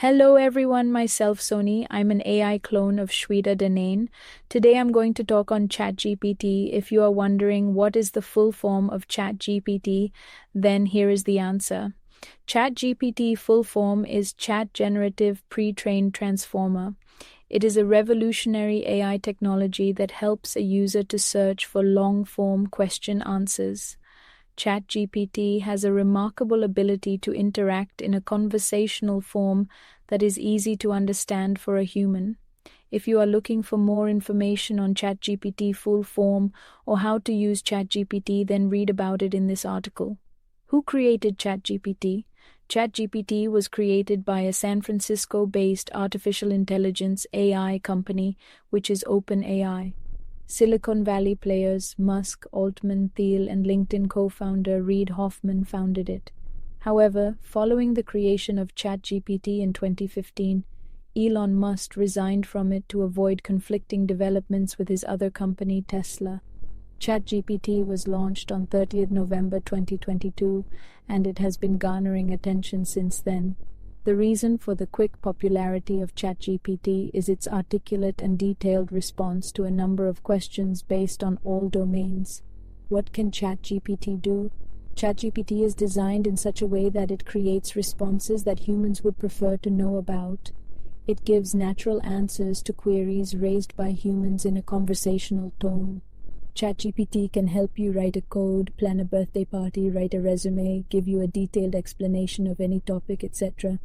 Hello everyone, myself Sony. I'm an AI clone of Shweta Denane. Today I'm going to talk on ChatGPT. If you are wondering what is the full form of ChatGPT, then here is the answer. ChatGPT full form is Chat Generative Pre-trained Transformer. It is a revolutionary AI technology that helps a user to search for long-form question answers. ChatGPT has a remarkable ability to interact in a conversational form that is easy to understand for a human. If you are looking for more information on ChatGPT full form or how to use ChatGPT, then read about it in this article. Who created ChatGPT? ChatGPT was created by a San Francisco-based artificial intelligence AI company, which is OpenAI. Silicon Valley players Musk, Altman, Thiel, and LinkedIn co-founder Reid Hoffman founded it. However, following the creation of ChatGPT in 2015, Elon Musk resigned from it to avoid conflicting developments with his other company, Tesla. ChatGPT was launched on 30th November 2022, and it has been garnering attention since then. The reason for the quick popularity of ChatGPT is its articulate and detailed response to a number of questions based on all domains. What can ChatGPT do? ChatGPT is designed in such a way that it creates responses that humans would prefer to know about. It gives natural answers to queries raised by humans in a conversational tone. ChatGPT can help you write a code, plan a birthday party, write a resume, give you a detailed explanation of any topic, etc.